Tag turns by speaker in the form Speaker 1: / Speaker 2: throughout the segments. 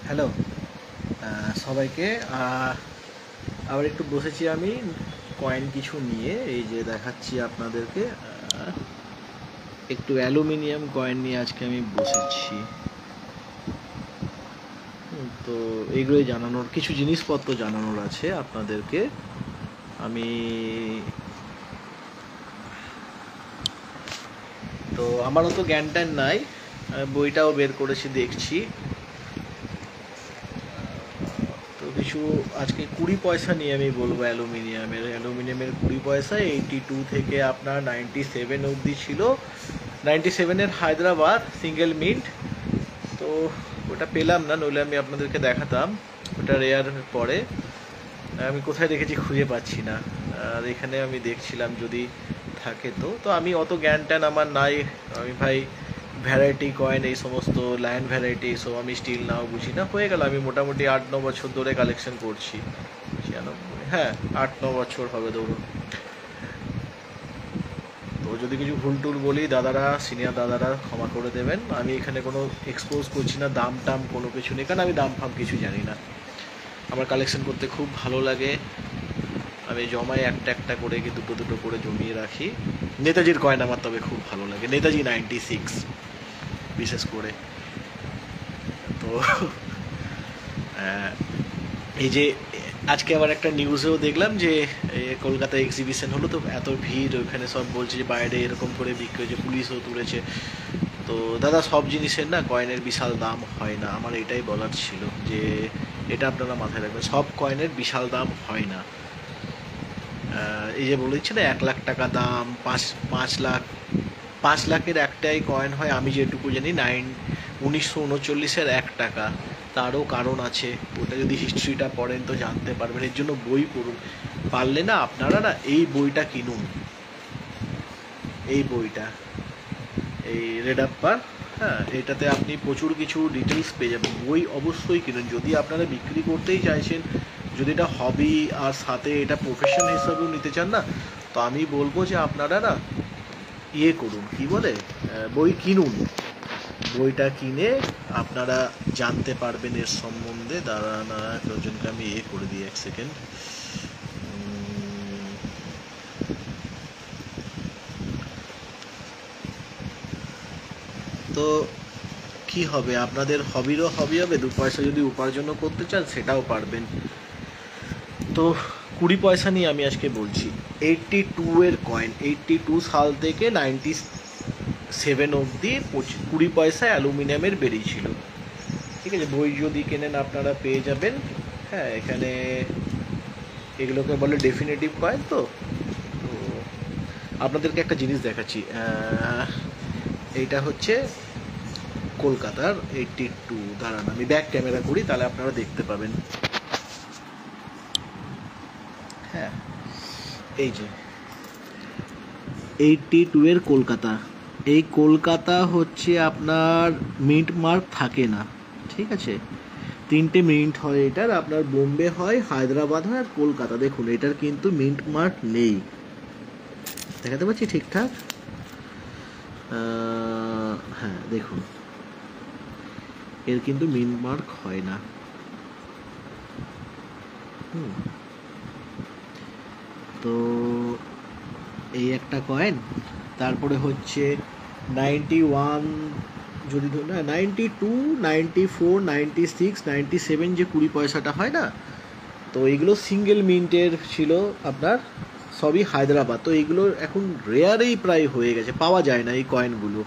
Speaker 1: Hello সবাইকে। আবার একটু বসেছি আমি কয়েন কিছু নিয়ে, এই যে দেখাচ্ছি আপনাদেরকে। একটু অ্যালুমিনিয়াম কয়েন নিয়ে আজকে আমি বসেছি। তো এইগুলোই জানানোর, কিছু জিনিসপত্র জানানোর আছে আপনাদেরকে। আমি তো আমারও তো জ্ঞান ট্যান নাই, বইটাও বের করেছি, দেখছি। তো কিছু আজকে 20 পয়সা নিয়ে আমি বলবো। অ্যালুমিনিয়ামের 20 পয়সা 82 থেকে আপনার 97 অবধি ছিল। 97-এর হায়দ্রাবাদ সিঙ্গেল মিন্ট। তো ওটা পেলাম না, নইলে আমি আপনাদেরকে দেখাতাম। ওটা রেয়ার পরে আমি কোথায় রেখেছি খুঁজে পাচ্ছি না। আর এখানে আমি দেখছিলাম যদি থাকে। তো আমি অত জ্ঞান ট্যান আমার নাই। আমি ভাই ভ্যারাইটি কয়েন, এই সমস্ত ল্যান্ড ভ্যারাইটি, এইসব আমি স্টিল নাও বুঝি না। হয়ে গেল, আমি মোটামুটি 8-9 বছর ধরে কালেকশন করছি। 96, হ্যাঁ 8-9 বছর হবে ধরুন। তো যদি কিছু ভুল টুল বলি, দাদারা, সিনিয়র দাদারা ক্ষমা করে দেবেন। আমি এখানে কোনো এক্সপোজ করছি না, দাম টাম কোনো কিছু নেই, কারণ আমি দাম ফাম কিছু জানি না। আমার কালেকশন করতে খুব ভালো লাগে। আমি জমাই একটা একটা করে, কি দুটো দুটো করে জমিয়ে রাখি। নেতাজির কয়েন আমার তবে খুব ভালো লাগে, নেতাজি 96 বিশেষ করে। তো এই যে আজকে আবার একটা নিউজেও দেখলাম যে কলকাতা এক্সিবিশন হলো, তো এত ভিড় ওইখানে, সব বলছে যে বাইরে এরকম করে বিক্রি হয়েছে, পুলিশও তুলেছে। তো দাদা, সব জিনিসের না কয়েনের বিশাল দাম হয় না, আমার এটাই বলার ছিল। যে এটা আপনারা মাথায় রাখবেন, সব কয়েনের বিশাল দাম হয় না। এই যে বলেছি না 1 লাখ টাকা দাম, 5 লাখ, 5 লাখের একটাই কয়েন হয় আমি যেটুকু জানি, 1939-এর 1 টাকা। তারও কারণ আছে, ওটা যদি হিস্ট্রিটা পড়েন তো জানতে পারবেন। এর জন্য বই পড়ুন, পারলে না আপনারা না এই বইটা কিনুন। এই বইটা, এই রেডাপ্পার, হ্যাঁ, এটাতে আপনি প্রচুর কিছু ডিটেলস পেয়ে যাবেন। বই অবশ্যই কিনুন যদি আপনারা বিক্রি করতেই চাইছেন, যদি এটা হবি আর সাথে এটা প্রফেশন হিসাবেও নিতে চান না, তো আমি বলবো যে আপনারা না ইয়ে করুন, কি বলে, বই কিনুন। বইটা কিনে আপনারা জানতে পারবেন এর সম্বন্ধে। দাঁড়ানা একজনকে আমি করে দিই, 1 সেকেন্ড। তো কি হবে, আপনাদের হবিরও হবি হবে, 2 পয়সা যদি উপার্জনও করতে চান সেটাও পারবেন। তো 20 পয়সা নিয়ে আমি আজকে বলছি। 82-এর কয়েন, 82 সাল থেকে 97 অবধি 20 পয়সা অ্যালুমিনিয়ামের বেরিয়েছিল। ঠিক আছে, বই যদি কেনেন আপনারা পেয়ে যাবেন। হ্যাঁ, এখানে এগুলোকে বলে ডেফিনেটিভ কয়েন। তো তো আপনাদেরকে একটা জিনিস দেখাচ্ছি। এইটা হচ্ছে কলকাতার 82। দাঁড়ান আমি ব্যাক ক্যামেরা করি, তাহলে আপনারা দেখতে পাবেন। হ্যাঁ, এই যে 82-এর কলকাতা। এই কলকাতা হচ্ছে আপনার মিন্ট মার্ক থাকে না, ঠিক আছে। 3টে মিন্ট হয় এটার, আপনার বোম্বে হয়, হায়দ্রাবাদ হয়, আর কলকাতা। দেখুন এটার কিন্তু মিন্ট মার্ক নেই, দেখাতে পাচ্ছি ঠিকঠাক। হ্যাঁ দেখুন, এর কিন্তু মিন্ট মার্ক হয় না। তো এই একটা কয়েন। তারপরে হচ্ছে 91, যদি ধরুন না 92, 94, 96, 97 যে 20 পয়সাটা হয় না, তো এইগুলো সিঙ্গেল মিন্টের ছিল আপনার, সবই হায়দ্রাবাদ। তো এইগুলো এখন রেয়ারেই প্রায় হয়ে গেছে, পাওয়া যায় না এই কয়েনগুলো।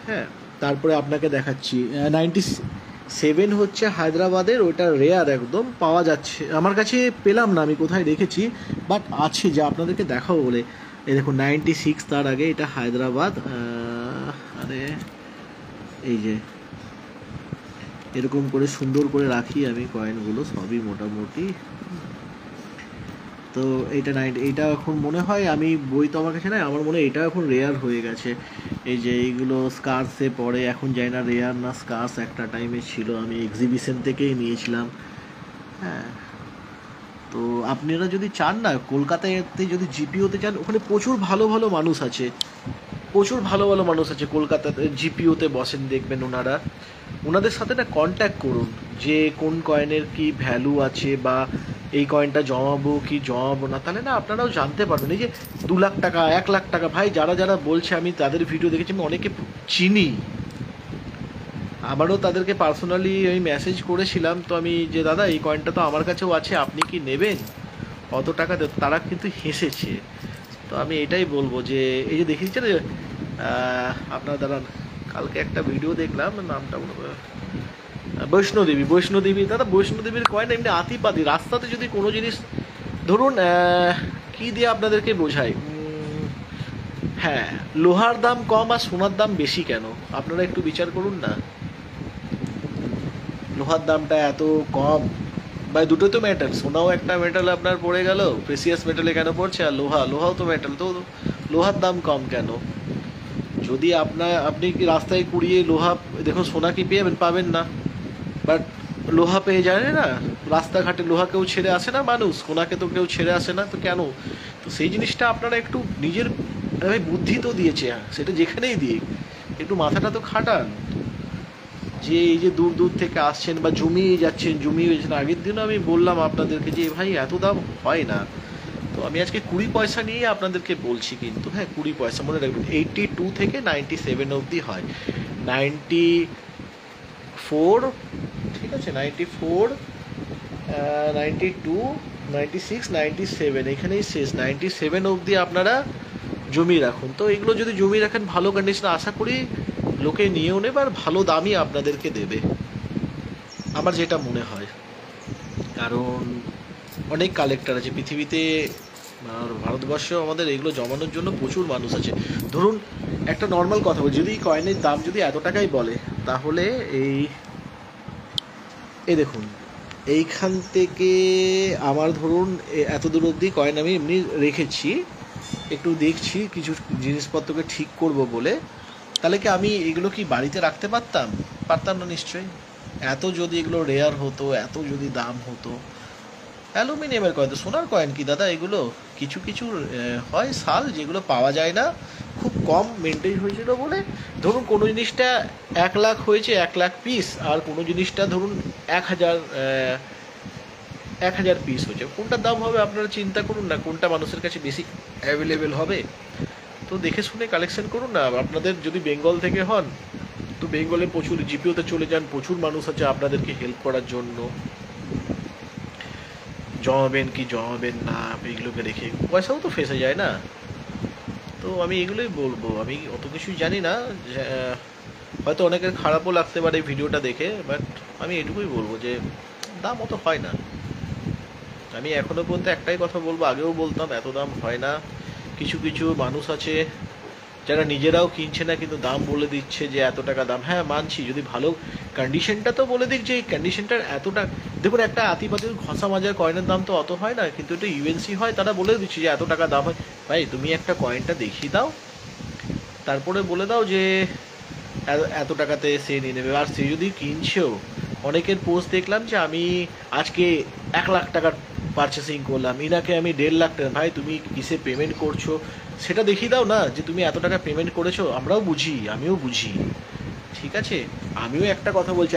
Speaker 1: হ্যাঁ, তারপরে আপনাকে দেখাচ্ছি 97 হচ্ছে হায়দ্রাবাদের, ওইটা রেয়ার একদম, পাওয়া যাচ্ছে আমার কাছে, পেলাম না আমি কোথায় রেখেছি, বাট আছে, যে আপনাদেরকে দেখাবো বলে। এই দেখুন 96, তার আগে এটা হায়দ্রাবাদ। আরে এই যে এরকম করে সুন্দর করে রাখি আমি কয়েনগুলো সবই মোটামুটি। তো এইটা এখন মনে হয়, আমি বই তো আমার কাছে নাই, আমার মনে হয় এটা এখন রেয়ার হয়ে গেছে। এই যে এইগুলো স্কার্সে পড়ে, এখন যাই না রেয়ার না স্কার্স একটা টাইমে ছিল, আমি এক্সিবিশন থেকেই নিয়েছিলাম। হ্যাঁ, তো আপনারা যদি চান না কলকাতাতে, যদি জিপিওতে চান, ওখানে প্রচুর ভালো ভালো মানুষ আছে। প্রচুর ভালো ভালো মানুষ আছে কলকাতাতে, জিপিওতে বসেন দেখবেন ওনারা, ওনাদের সাথে না কন্ট্যাক্ট করুন যে কোন কয়েনের কি ভ্যালু আছে বা এই কয়েনটা জমাবো কি জমাবো না, তাহলে না আপনারাও জানতে পারবেন। এই যে 2 লাখ টাকা 1 লাখ টাকা, ভাই যারা যারা বলছে আমি তাদের ভিডিও দেখেছি, আমি অনেকে চিনি, আমারও তাদেরকে পার্সোনালি আমি মেসেজ করেছিলাম, তো আমি যে দাদা এই কয়েনটা তো আমার কাছেও আছে, আপনি কি নেবেন, কত টাকা দেব, তারা কিন্তু হেসেছে। তো আমি এটাই বলবো যে এই যে দেখিয়েছেন আপনার দাঁড়ান, কালকে একটা ভিডিও দেখলাম, নামটা বৈষ্ণোদেবী, বৈষ্ণোদেবী দাদা, বৈষ্ণোদেবীর কয়েন এমনি আতিপাতি রাস্তাতে যদি কোনো জিনিস ধরুন কি দিয়ে আপনাদেরকে বোঝাই, হ্যাঁ লোহার দাম কম আর সোনার দাম বেশি কেন, আপনারা একটু বিচার করুন না। লোহার দামটা এত কম, বা দুটো তো মেটাল, সোনাও একটা মেটাল আপনার পড়ে গেল, প্রেসিয়াস মেটালে কেন পড়ছে, আর লোহাও তো মেটাল, তো লোহার দাম কম কেন? যদি আপনি কি রাস্তায় কুড়িয়ে লোহা, দেখুন সোনা কি পাবেন না, বাট লোহা পেয়ে যায় না, রাস্তাঘাটে লোহা কেউ ছেড়ে আসে না, মানুষ সোনাকে তো কেউ ছেড়ে আসে না, তো কেন? তো সেই জিনিসটা আপনারা একটু নিজের বুদ্ধি তো দিয়েছে, সেটা যেখানেই দিয়ে একটু মাথাটা তো খাটান, যে এই যে দূর দূর থেকে আসছেন বা জমিয়ে যাচ্ছেন, আগের দিনও আমি বললাম আপনাদেরকে যে ভাই এত দাম হয় না, তো আমি আজকে 20 পয়সা নিয়ে আপনাদেরকে বলছি, কিন্তু হ্যাঁ 20 পয়সা মনে রাখবেন, 82 থেকে 97 অবধি হয়, 94, ঠিক আছে, 94, 92, 96, 97, এখানেই শেষ, 97 অবধি আপনারা জমিয়ে রাখুন। তো এগুলো যদি জমিয়ে রাখেন ভালো কন্ডিশনে, আশা করি লোকে নিয়েও নেবে আর ভালো দামই আপনাদেরকে দেবে, আমার যেটা মনে হয়। কারণ অনেক কালেক্টর আছে পৃথিবীতে, আর ভারতবর্ষেও আমাদের এগুলো জমানোর জন্য প্রচুর মানুষ আছে। ধরুন একটা নর্মাল কথা বলি, যদি কয়েনের দাম যদি এত টাকাই বলে, তাহলে এই দেখুন এইখান থেকে আমার ধরুন এত দূর অবধি কয়েন আমি এমনি রেখেছি, একটু দেখছি কিছু জিনিসপত্রকে ঠিক করব বলে, তাহলে কি আমি এগুলো কি বাড়িতে রাখতে পারতাম না নিশ্চয়ই। এত যদি এগুলো রেয়ার হতো, এত যদি দাম হতো, অ্যালুমিনিয়ামের কয়েন, তো সোনার কয়েন কি দাদা, এগুলো কিছু কিছু হয় সাল যেগুলো পাওয়া যায় না, খুব কম মেনটেন হয়েছিল বলে, ধরুন কোনো জিনিসটা 1 লাখ হয়েছে, 1 লাখ পিস, আর কোনো জিনিসটা ধরুন 1000 পিস হয়েছে, কোনটার দাম হবে আপনারা চিন্তা করুন না, কোনটা মানুষের কাছে বেশি অ্যাভেলেবেল হবে, তো দেখে শুনে কালেকশন করুন না। আপনাদের যদি বেঙ্গল থেকে হন, তো বেঙ্গলে প্রচুর জিপিওতে চলে যান, প্রচুর মানুষ আছে আপনাদেরকে হেল্প করার জন্য, জমাবেন কি জমাবেন না এইগুলোকে রেখে পয়সাও তো ফেসে যায় না। তো আমি এগুলোই বলবো, আমি অত কিছুই জানি না, হয়তো অনেকের খারাপও লাগতে পারে ভিডিওটা দেখে, বাট আমি এটুকুই বলবো যে দাম অত হয় না। আমি এখনো পর্যন্ত একটাই কথা বলবো, আগেও বলতাম এত দাম হয় না। কিছু কিছু মানুষ আছে যারা নিজেরাও কিনছে না, কিন্তু দাম বলে দিচ্ছে যে এত টাকা দাম, হ্যাঁ মানছি, যদি ভালো কন্ডিশনটা তো বলে দিক যে এই কন্ডিশনটার এতটা, দেখুন একটা আতিপাতির ঘষা মাজার কয়েনের দাম তো অত হয় না, কিন্তু এটা ইউএনসি হয়, তারা বলে দিচ্ছে যে এত টাকা দাম হয়, ভাই তুমি একটা কয়েনটা দেখিয়ে দাও, তারপরে বলে দাও যে এত টাকাতে সে নিয়ে নেবে, আর সে যদি কিনছেও, অনেকের পোস্ট দেখলাম যে আমি আজকে 1 লাখ টাকার পারচেসিং করলাম, ইনাকে আমি 1.5 লাখ টাকা, ভাই তুমি কিসে পেমেন্ট করছো সেটা দেখিয়ে দাও না, যে তুমি এত টাকা পেমেন্ট করেছো, আমরাও বুঝি, আমিও বুঝি, ঠিক আছে। আমিও একটা কথা বলছি,